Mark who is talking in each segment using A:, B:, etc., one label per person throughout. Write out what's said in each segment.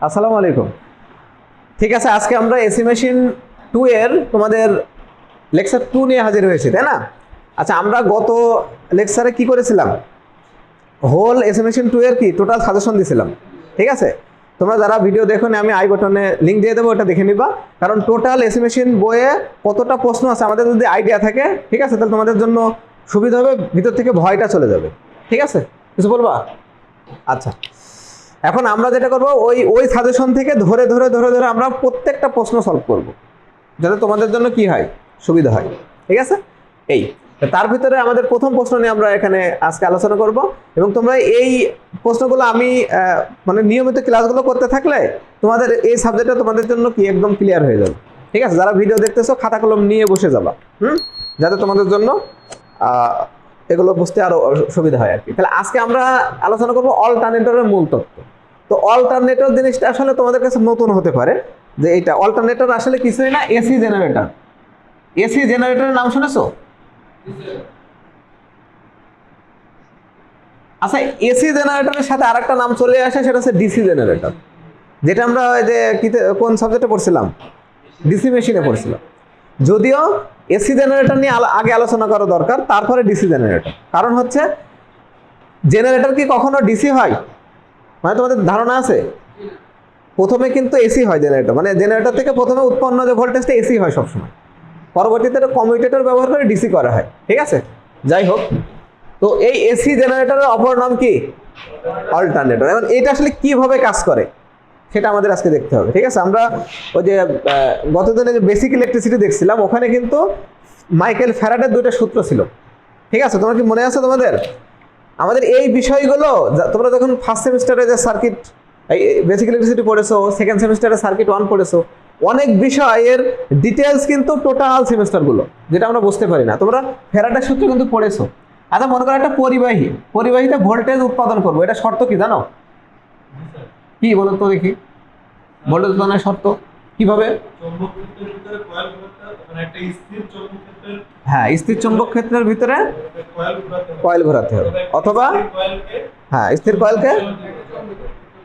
A: আসসালামু আলাইকুম। ঠিক আছে, আজকে আমরা এসি মেশিন 2 এর তোমাদের লেকচার 2 নিয়ে হাজির হয়েছি, তাই না? আচ্ছা, আমরা গত লেকচারে কি করেছিলাম? হোল এসি মেশিন 2 এর কি টোটাল সাজেশন দিয়েছিলাম। ঠিক আছে, তোমরা যারা ভিডিও দেখো না, আমি আই বাটনে লিঙ্ক দিয়ে দেবো, ওটা দেখে নিবা। কারণ টোটাল এসি মেশিন বইয়ে কতটা প্রশ্ন আছে আমাদের যদি আইডিয়া থাকে, ঠিক আছে, তাহলে তোমাদের জন্য সুবিধা হবে, ভিতর থেকে ভয়টা চলে যাবে। ঠিক আছে, কিছু বলবা? আচ্ছা, এখন আমরা যেটা করব, ওই সাজেশন থেকে ধরে ধরে ধরে ধরে আমরা প্রত্যেকটা প্রশ্ন সলভ করব, যাতে তোমাদের জন্য কি হয়, সুবিধা হয়। ঠিক আছে, এই তার ভিতরে আমাদের প্রথম প্রশ্ন নিয়ে আমরা এখানে আজকে আলোচনা করব। এবং তোমরা এই প্রশ্নগুলো আমি মানে নিয়মিত ক্লাসগুলো করতে থাকলে তোমাদের এই সাবজেক্টটা তোমাদের জন্য কি একদম ক্লিয়ার হয়ে যাবে। ঠিক আছে, যারা ভিডিও দেখতেছো খাতা কলম নিয়ে বসে যাবা, যাতে তোমাদের জন্য এগুলো বুঝতে আরো সুবিধা হয় আর কি। তাহলে আজকে আমরা আলোচনা করব অল্টারনেটরের মূল তত্ত্ব। তো অল্টারনেটর জিনিসটা আসলে তোমাদের কাছে নতুন হতে পারে, যে এইটা অল্টারনেটর আসলে কিছুই না, এসি জেনারেটর। এসি জেনারেটরের নাম শুনেছো? আচ্ছা, এসি জেনারেটরের সাথে আরেকটা নাম চলে আসে, সেটা হচ্ছে ডিসি জেনারেটর, যেটা আমরা ওই যে কোন সাবজেক্টে পড়ছিলাম, ডিসি মেশিনে পড়ছিলাম। যদিও এসি জেনারেটর নিয়ে আগে আলোচনা করা দরকার, তারপরে ডিসি জেনারেটর। কারণ হচ্ছে জেনারেটর কি কখনো ডিসি হয়? মানে তোমাদের ধারণা আছে? প্রথমে কিন্তু এসি হয় জেনারেটর, মানে জেনারেটর থেকে প্রথমে উৎপন্ন যে ভোল্টেজটা এসি হয় সবসময়, পরবর্তীতে কমিউটেটর ব্যবহার করে ডিসি করা হয়। ঠিক আছে, যাই হোক, তো এই এসি জেনারেটরের অপর নাম কি? অল্টারনেটর। এখন এটা আসলে কিভাবে কাজ করে সেটা আমাদের আজকে দেখতে হবে। ঠিক আছে, আমরা ওই যে গতদিনে যে বেসিক ইলেকট্রিসিটি দেখছিলাম, ওখানে কিন্তু মাইকেল ফ্যারাডের দুইটা সূত্র ছিল। ঠিক আছে, তোমার কি মনে আছে তোমাদের? আমাদের এই বিষয়গুলো তোমরা যখন ফার্স্ট সেমিস্টারে যে সার্কিট বেসিক ইলেকট্রিসিটি পড়েছো, সেকেন্ড সেমিস্টারে সার্কিট 1 পড়েছো, অনেক বিষয়ের ডিটেলস কিন্তু টোটাল সেমিস্টারগুলো, যেটা আমরা বুঝতে পারি না। তোমরা ফ্যারাডের সূত্র কিন্তু পড়েছো। আচ্ছা, মনে করো একটা পরিবাহীতে ভোল্টেজ উৎপাদন করবো, এটা শর্ত কি জানো? কি বলো তো দেখি, ভোল্টেজ উৎপাদনের শর্ত কিভাবে? হ্যাঁ, স্থির চৌম্বক ক্ষেত্রের ভিতরে কয়েল ঘোরাতে হবে, অথবা হ্যাঁ স্থির কয়েলকে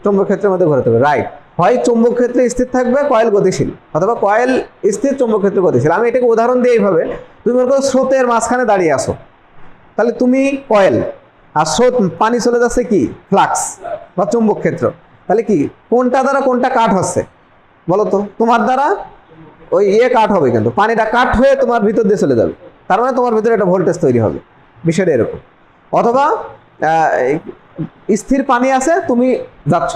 A: চৌম্বক ক্ষেত্রের মধ্যে ঘোরাতে হবে। রাইট, হয় চৌম্বক ক্ষেত্রে স্থির থাকবে, কয়েল গতিশীল, অথবা কয়েল স্থির, চৌম্বক ক্ষেত্রে গতিশীল। আমি এটাকে উদাহরণ দিয়ে এইভাবে, তুমি মনে করো স্রোতের মাঝখানে দাঁড়িয়ে আসো, তাহলে তুমি কয়েল, আর স্রোত পানি চলে যাচ্ছে কি ফ্লাক্স বা চৌম্বক ক্ষেত্র। তাহলে কি কোনটা দ্বারা কোনটা কাট হচ্ছে বলো তো? তোমার দ্বারা ওই কাট হবে, কিন্তু পানিটা কাট হয়ে তোমার ভিতর দিয়ে চলে যাবে, তার মানে তোমার ভিতরে একটা ভোল্টেজ তৈরি হবে, বিষয়টা এরকম। অথবা স্থির পানি আছে, তুমি যাচ্ছ,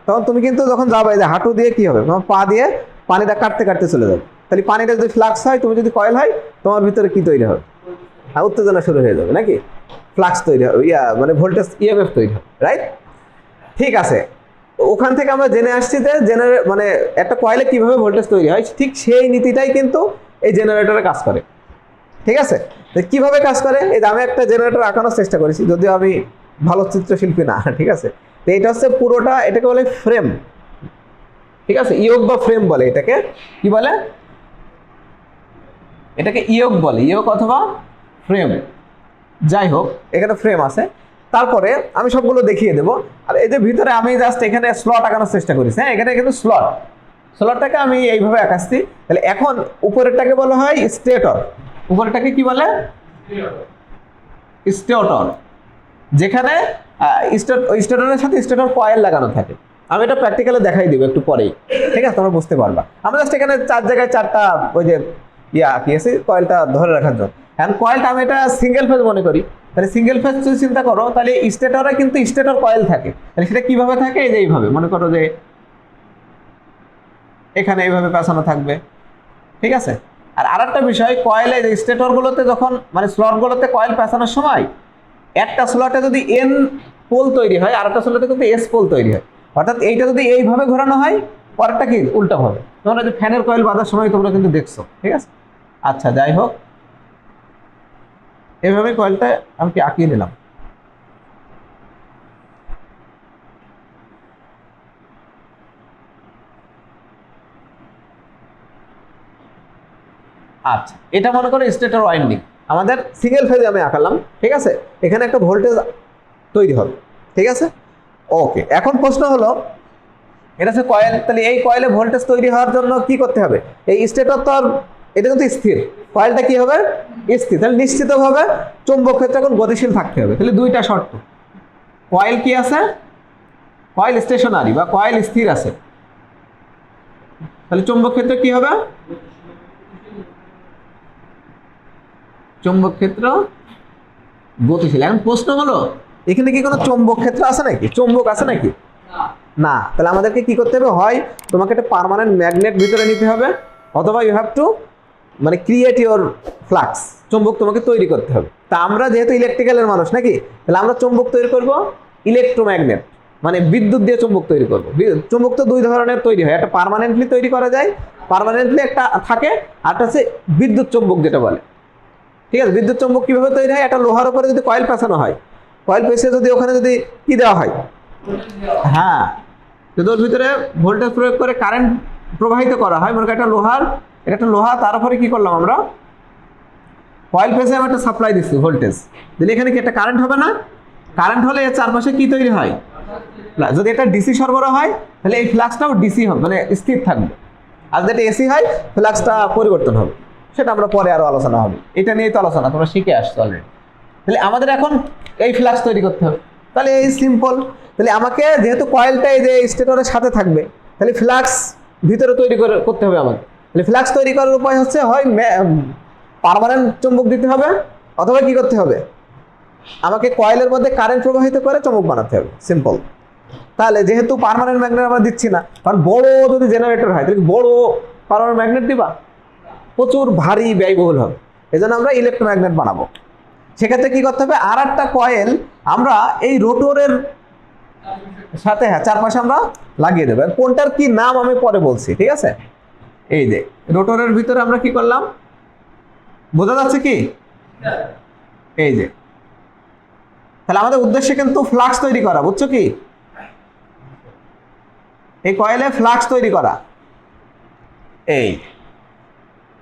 A: তখন তুমি কিন্তু যখন যাবে যে হাঁটু দিয়ে কি হবে, তোমার পা দিয়ে পানিটা কাটতে কাটতে চলে যাবে। তাহলে পানিটা যদি ফ্লাক্স হয়, তুমি যদি কয়েল হয়, তোমার ভিতরে কি তৈরি হবে? উত্তেজনা শুরু হয়ে যাবে নাকি, ফ্লাক্স তৈরি হবে, মানে ভোল্টেজ ইএমএফ তৈরি হবে। রাইট, ঠিক আছে। ওখান থেকে আমরা জেনে আসছি যে মানে একটা কয়েলে কিভাবে ভোল্টেজ তৈরি হয়, ঠিক সেই নীতিটাই কিন্তু এই জেনারেটরে কাজ করে। ঠিক আছে, কিভাবে কাজ করে, এই যে আমি একটা জেনারেটর আঁকানোর চেষ্টা করেছি, যদিও আমি ভালো চিত্রশিল্পী না। ঠিক আছে, তো এটা হচ্ছে পুরোটা, এটাকে বলে ফ্রেম। ঠিক আছে, ইয়োগ বা ফ্রেম বলে এটাকে, কি বলে? এটাকে ইয়োগ বলে, ইয়োগ অথবা ফ্রেম। যাই হোক, এখানে ফ্রেম আছে, তারপরে আমি সবগুলো দেখিয়ে দেবো। আর এই যে ভিতরে আমি জাস্ট এখানে স্লট আঁকানোর চেষ্টা করেছি। হ্যাঁ, এখানে কিন্তু স্লটটাকে আমি এইভাবে আঁকাচ্ছি। তাহলে এখন উপরেরটাকে বলা হয় স্টেটর। উপরেরটাকে কি বলে? স্টেটর, যেখানে স্টেটরের সাথে স্টেটর কয়েল লাগানো থাকে। আমি এটা প্র্যাকটিক্যালে দেখাই দিব একটু পরেই। ঠিক আছে, তোমরা বুঝতে পারবা। আমরা জাস্ট এখানে 4 জায়গায় 4টা ওই যে কি আছে, কয়েলটা ধরে রাখার জন্য। এখন কয়েলটা আমি এটা সিঙ্গেল ফেজ মনে করি, তাহলে সিঙ্গেল ফেজ যদি চিন্তা করো, তাহলে স্টেটরে কিন্তু স্টেটর কয়েল থাকে। তাহলে সেটা কিভাবে থাকে, এই যে এইভাবে মনে করো যে এখানে এইভাবে পেছানো থাকবে। ঠিক আছে, আর আরেকটা বিষয়, কয়েলে যে স্টেটরগুলোতে যখন মানে স্লটগুলোতে কয়েল পেছানোর সময় একটা স্লটে যদি এন পোল তৈরি হয়, আর একটা স্লটে কিন্তু এস পোল তৈরি হয়। অর্থাৎ এইটা যদি এইভাবে ঘোরানো হয়, পরেরটা কি উল্টা হবে। তোমরা যে ফ্যানের কয়েল বাঁধার সময় তোমরা কিন্তু দেখছো। ঠিক আছে, আচ্ছা, যাই হোক, এভাবে কয়েলটা আমি কি আঁকিয়ে নিলাম। আচ্ছা, এটা মনে করো স্টেটর ওয়াইন্ডিং, আমাদের সিঙ্গেল ফেজে আমি আঁকালাম। ঠিক আছে, এখানে একটা ভোল্টেজ তৈরি হবে। ঠিক আছে, ওকে। এখন প্রশ্ন হলো, এটা হচ্ছে কয়েল। তাহলে এই কয়েলে ভোল্টেজ তৈরি হওয়ার জন্য কি করতে হবে? এই স্টেটর তো আর এটা কিন্তু স্থির, কয়েলটা কি হবে? স্থির। তাহলে নিশ্চিতভাবে চৌম্বক ক্ষেত্র এখন গতিশীল থাকতে হবে। তাহলে দুইটা শর্ত, কয়েল কি আছে? কয়েল স্টেশনারি বা কয়েল স্থির আছে, তাহলে চৌম্বক ক্ষেত্র কি হবে? চৌম্বক ক্ষেত্র গতিশীল। এখন প্রশ্ন হলো এখানে কি কোনো চৌম্বক ক্ষেত্র আছে নাকি? চৌম্বক আছে নাকি? না। তাহলে আমাদেরকে কি করতে হবে? হয় তোমাকে একটা পার্মানেন্ট ম্যাগনেট ভিতরে নিতে হবে, অথবা ইউ হ্যাভ টু মানে ক্রিয়েট ইওর ফ্লাক্স, চৌম্বক তোমাকে তৈরি করতে হবে। তা আমরা যেহেতু ইলেকট্রিক্যালের মানুষ নাকি, তাহলে আমরা চৌম্বক তৈরি করব ইলেকট্রোম্যাগনেট, মানে বিদ্যুৎ দিয়ে চৌম্বক তৈরি করব। চৌম্বক তো দুই ধরনের তৈরি হয়, একটা পার্মানেন্টলি তৈরি করা যায়, পার্মানেন্টলি একটা থাকে, আর একটা হচ্ছে বিদ্যুৎ চৌম্বক যেটা বলে। ঠিক আছে, বিদ্যুৎ চৌম্বক কিভাবে তৈরি হয়? একটা লোহার উপরে যদি কয়েল পেঁচানো হয়, কয়েল পেঁচিয়ে যদি ওখানে যদি কি দেওয়া হয়, হ্যাঁ, যদি ওর ভিতরে ভোল্টেজ প্রয়োগ করে কারেন্ট প্রবাহিত করা হয়, মনে করি একটা লোহার, এটা একটা লোহা, তার উপরে কি করলাম আমরা? কয়েল পেঁচিয়ে আমি একটা সাপ্লাই দিচ্ছি ভোল্টেজ, দিলে এখানে কি একটা কারেন্ট হবে না? কারেন্ট হলে এর চারপাশে কি তৈরি হয়? যদি এটা ডিসি সরবরাহ হয় তাহলে এই ফ্লাক্সটাও ডিসি হবে, মানে স্থির থাকবে। আর যদি এটা এসি হয় ফ্লাক্সটা পরিবর্তন হবে, সেটা আমরা পরে আরো আলোচনা হবে। এটা নিয়েই তো আলোচনা, তোমরা শিখে আসছো অলরেডি। তাহলে আমাদের এখন এই ফ্লাক্স তৈরি করতে হবে। তাহলে এই সিম্পল। তাহলে আমাকে যেহেতু কয়েলটা এই যে স্টেটরের সাথে থাকবে, তাহলে ফ্লাক্স ভিতরে তৈরি করতে হবে আমাকে। তাহলে ফ্লাক্স তৈরি করার উপায় হচ্ছে হয় পার্মানেন্ট চুম্বক দিতে হবে, অথবা কি করতে হবে? আমাকে কয়েলের মধ্যে কারেন্ট প্রবাহিত করে চুম্বক বানাতে হবে। সিম্পল। তাহলে যেহেতু পার্মানেন্ট ম্যাগনেট আমরা দিচ্ছি না, কারণ বড় যদি জেনারেটর হয় তাহলে বড় পার্মানেন্ট ম্যাগনেট দিবা, প্রচুর ভারী ব্যয়বহুল হবে। এই জন্য আমরা ইলেকট্রোম্যাগনেট বানাবো। সেক্ষেত্রে কি করতে হবে? আর একটা কয়েল আমরা এই রোটরের সাথে চারপাশে আমরা লাগিয়ে দেবো। কোনটার কি নাম আমি পরে বলছি, ঠিক আছে? এই যে রোটরের ভিতরে আমরা কি করলাম, বোঝা যাচ্ছে কি? এই যে, তাহলে আমাদের উদ্দেশ্য কিন্তু ফ্লাক্স তৈরি করা, বুঝছো কি? এই কয়েলে ফ্লাক্স তৈরি করা। এই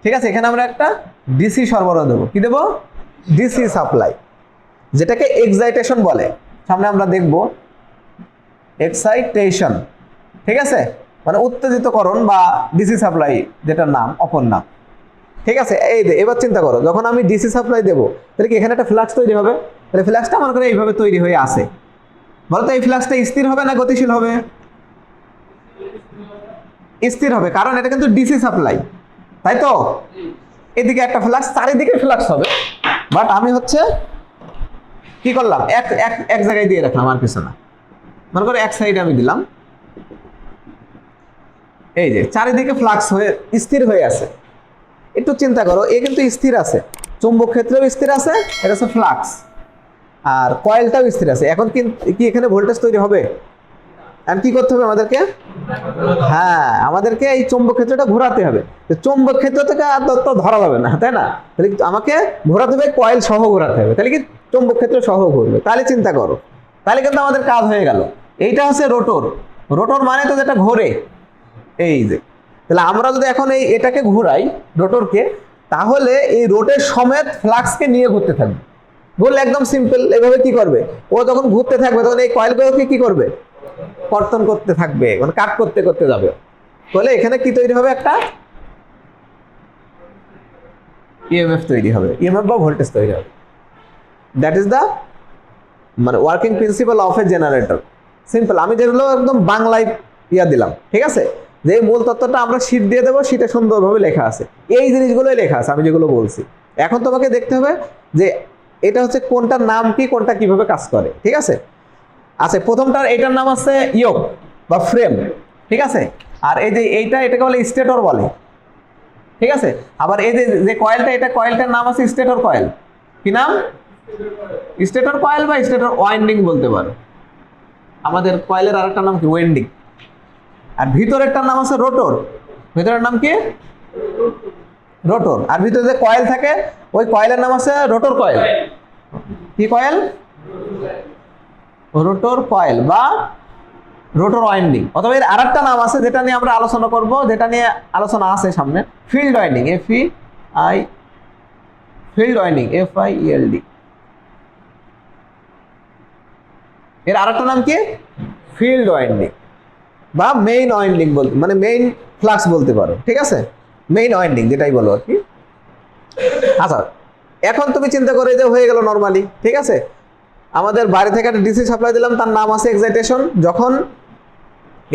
A: ঠিক আছে, এখানে আমরা একটা ডিসি সরবরাহ দেবো। কি দেবো? ডিসি সাপ্লাই, যেটাকে এক্সাইটেশন বলে। সামনে আমরা দেখব এক্সাইটেশন, ঠিক আছে, মানে উত্তেজিতকরণ বা ডিসি সাপ্লাই, যেটার নাম অপর নাম। ঠিক আছে, এই যে এবার চিন্তা করো, যখন আমি ডিসি সাপ্লাই দেবো তাহলে কি এখানে একটা ফ্লাক্স তৈরি হবে? তাহলে ফ্লাক্সটা মনে করে এইভাবে তৈরি হয়ে আসে। বলো তো এই ফ্লাক্সটা স্থির হবে না গতিশীল হবে? স্থির হবে, কারণ এটা কিন্তু ডিসি সাপ্লাই, তাই তো? এদিকে একটা ফ্লাক্স, চারিদিকে ফ্লাক্স হবে, বাট আমি হচ্ছে কি করলাম, এক এক এক জায়গায় দিয়ে রাখলাম, আর কিছু না। মনে করো এক সাইডে আমি দিলাম, এই যে চারিদিকে ফ্লাক্স হয়ে স্থির হয়ে আছে। একটু চিন্তা করো, এ কিন্তু স্থির আছে, চৌম্বক ক্ষেত্রেও স্থির আছে, এটা হচ্ছে ফ্লাক্স, আর কয়েলটাও স্থির আছে। এখন কি এখানে ভোল্টেজ তৈরি হবে? আর কি করতে হবে আমাদেরকে? হ্যাঁ, আমাদেরকে এই চৌম্বক ক্ষেত্রটা ঘোরাতে হবে। চৌম্বক ক্ষেত্র থেকে আর তো ধরা যাবে না, তাই না? তাহলে আমাকে ঘোরাতে হবে, কয়েল সহ ঘোরাতে হবে, তাহলে কি চৌম্বক ক্ষেত্র সহ ঘুরবে। তাহলে চিন্তা করো, তাহলে কিন্তু আমাদের কাজ হয়ে গেল। এইটা হচ্ছে রোটর। রোটর মানে তো যেটা ঘোরে, এই যে। তাহলে আমরা যদি এখন এটাকে ঘোরাই রোটরকে, তাহলে এই রোটের সমেত ফ্লাক্সকে নিয়ে ঘুরতে থাকবে। বললে একদম সিম্পল, এভাবে কি করবে? ও যখন ঘুরতে থাকবে তখন এই কয়েলগুলোকে কি করবে? কর্তন করতে থাকবে, মানে কাট করতে করতে যাবে। বলে এখানে কি তৈরি হবে? একটা ইএমএফ তৈরি হবে, ইএমএফ বা ভোল্টেজ তৈরি হবে। দ্যাট ইজ দ্য মানে working principal of A generator. Simple. আমি যেগুলো একদম বাংলায় দিলাম, ঠিক আছে? যে মূল তত্ত্বটা আমরা শীট দিয়ে দেবো, শীটে সুন্দরভাবে লেখা আছে, এই জিনিসগুলোই লেখা আছে আমি যেগুলো বলছি। এখন তোমাকে দেখতে হবে যে এটা হচ্ছে কোনটার নাম কি, কোনটা কিভাবে কাজ করে, ঠিক আছে? আচ্ছা, প্রথমটার এটার নাম আছে ইয়োক বা ফ্রেম, ঠিক আছে? আর এই যে এটাকে বলে স্টেটর বলে, ঠিক আছে? আবার এই যে কয়েলটা, এটা কয়েলটার নাম আছে স্টেটর কয়েল। কি নাম? স্টেটর কয়েল বা স্টেটর ওয়াইন্ডিং বলতে পারো। আমাদের কয়েলের আরেকটা নাম কি? ওয়াইন্ডিং। আর ভিতরেরটার নাম আছে রোটর। ভিতরের নাম কি? রোটর। আর ভিতরে যে কয়েল থাকে ওই কয়েলের নাম আছে রোটর কয়েল। কি কয়েল? রোটর কয়েল বা রোটর ওয়াইন্ডিং। অথবা এর আরেকটা নাম আছে যেটা নিয়ে আমরা আলোচনা করব, যেটা নিয়ে আলোচনা আছে সামনে, field winding. Field winding, FIELD। এর আরেকটা নাম কি? Field winding. বা মেইন ওয়াইন্ডিং বলতে, মানে মেইন ফ্লাক্স বলতে পারো, ঠিক আছে, মেইন ওয়াইন্ডিং যেটাই বলো আর কি। আচ্ছা, এখন তুমি চিন্তা করে যে হয়ে গেল নরমালি, ঠিক আছে, আমাদের বাইরে থেকে একটা ডিসি সাপ্লাই দিলাম, তার নাম আছে এক্সাইটেশন। যখন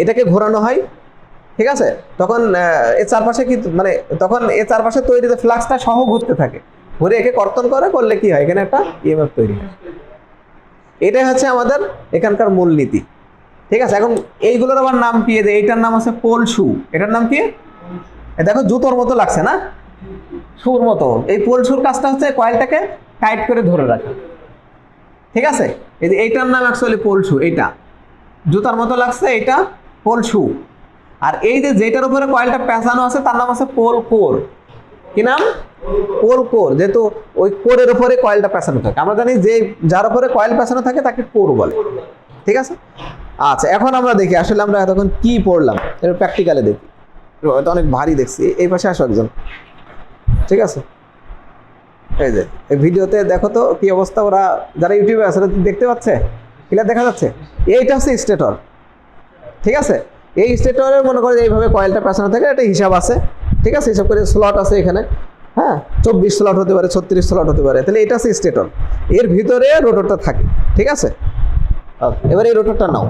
A: এটাকে ঘোরানো হয়, ঠিক আছে, তখন এর চারপাশে কি, মানে তখন এর চারপাশে তৈরি যে ফ্লাক্সটা সহ ঘুরতে থাকে, ঘুরে একে কর্তন করলে কি হয়, এখানে একটা ইএমএফ তৈরি হয়। এটাই হচ্ছে আমাদের এখানকার মূলনীতি, ঠিক আছে। এখন এইগুলোর আবার নাম কি, এইটার নাম আছে পোল শু, এটার নাম কি, দেখো জুতোর মতো লাগছে না, শুর মতো। এই পোল শুর কাজটা হচ্ছে কয়েলটাকে টাইট করে ধরে রাখা, ঠিক আছে। এই যে এইটার নাম অ্যাকচুয়ালি পোল শু, এইটা জুতার মতো লাগছে, এটা পোল শু। আর এই যে যেটার উপরে কয়েলটা পেঁচানো আছে তার নাম আছে পোল কোর। কি নাম? পোল কোর, যেহেতু ওই কোরের উপরে কয়েলটা পেঁচানো থাকে। আমরা জানি যে যার উপরে কয়েল পেঁচানো থাকে তাকে কোর বলে, ঠিক আছে। আচ্ছা, এখন আমরা দেখি আসলে আমরা এতক্ষণ কি পড়লাম, এর প্র্যাকটিক্যালে দেখি। এটা অনেক ভারী দেখছি, এই পাশে আসো একজন, ঠিক আছে। এই যে এই ভিডিওতে দেখো তো কি অবস্থা, ওরা যারা ইউটিউবে আছে দেখতে পাচ্ছে, ক্লিয়ার দেখা যাচ্ছে। এইটা হচ্ছে স্টেটর, ঠিক আছে। এই স্টেটরের মনে করে এইভাবে কয়েলটা পেঁচানো থাকে, একটা হিসাব আছে, ঠিক আছে, হিসাব করে স্লট আছে এখানে, হ্যাঁ, 24 স্লট হতে পারে, 36 স্লট হতে পারে। তাহলে এটা হচ্ছে স্টেটর, এর ভিতরে রোটরটা থাকে, ঠিক আছে। এবার এই রোটরটা নাও,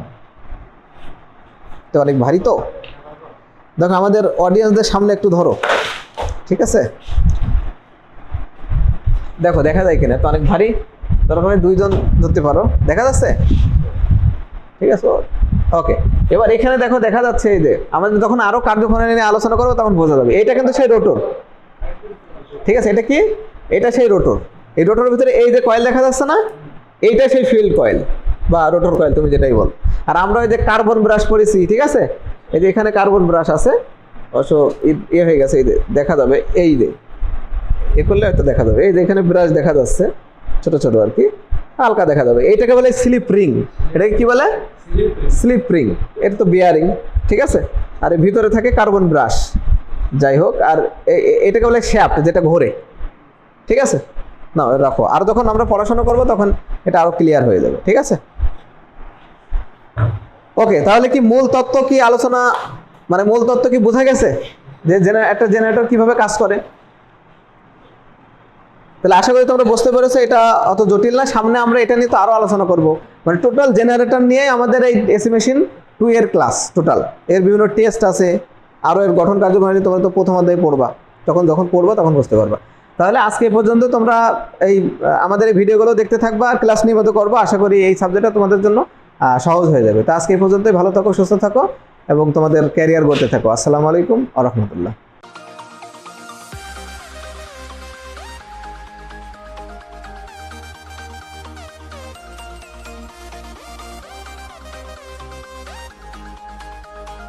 A: তো অনেক ভারী তো, দেখো আমাদের অডিয়েন্সদের সামনে একটু ধরো, ঠিক আছে। দেখো দেখা যায় কিনা, তো অনেক ভারী, দরকার দুইজন ধরতে পারো, দেখা যাচ্ছে, ঠিক আছে। ওকে, এবার এখানে দেখো দেখা যাচ্ছে, এই যে আমাদের যখন আরো কার্যক্ষমতা নিয়ে আলোচনা করবো তখন বোঝা যাবে। এটা কিন্তু সেই রোটর, ঠিক আছে। এটা কি? এটা সেই রোটর। এই রোটরের ভিতরে এই যে কয়েল দেখা যাচ্ছে না, এইটা সেই ফিল্ড কয়েল বা রোটর কয়েল, তুমি যেটাই বল। আর আমরা ওই যে কার্বন ব্রাশ পড়েছি, ঠিক আছে, এই যে এখানে কার্বন ব্রাশ আছে, অবশ্য ইয়ে হয়ে গেছে, এই যে দেখা যাবে, এই যে এ করলে হয়তো দেখা যাবে, এই যে এখানে ব্রাশ দেখা যাচ্ছে ছোট ছোট আর কি, হালকা দেখা যাবে। এইটাকে বলে স্লিপ রিং। এটাকে কি বলে? Slip ring. এটা তো বিয়ারিং, ঠিক আছে। আর এর ভিতরে থাকে কার্বন ব্রাশ, যাই হোক। আর এটাকে বলে শ্যাফট, যেটা ঘোরে, ঠিক আছে। না রাখো, আর যখন আমরা পড়াশোনা করবো তখন এটা আরো ক্লিয়ার হয়ে যাবে, ঠিক আছে। ওকে, তাহলে কি মূল তত্ত্ব কি আলোচনা, মানে মূল তত্ত্ব কি বোঝা গেছে যে একটা জেনারেটর কিভাবে কাজ করে? তাহলে আশা করি তোমরা বুঝতে পেরেছো, এটা অত জটিল না। সামনে আমরা এটা নিয়ে তো আরো আলোচনা করব, মানে টোটাল জেনারেটর নিয়ে আমাদের এই এসি মেশিন 2 এর ক্লাস টোটাল। এর বিভিন্ন টেস্ট আছে, আরো এর গঠন কার্যপ্রণালী তোমরা তো প্রথম অধ্যায়ে পড়বা, যখন পড়বা তখন বুঝতে পারবা। তাহলে আজকে এই পর্যন্ত তোমরা এই আমাদের এই ভিডিওগুলো দেখতে থাকবা আর ক্লাস নিয়মিত করবা। আশা করি এই সাবজেক্টটা তোমাদের জন্য সহজ হয়ে যাবে। তো আজকে এই পর্যন্তই, ভালো থাকো, সুস্থ থাকো এবং তোমাদের ক্যারিয়ার গড়তে থাকো। আসসালামু আলাইকুম ওয়া রাহমাতুল্লাহ।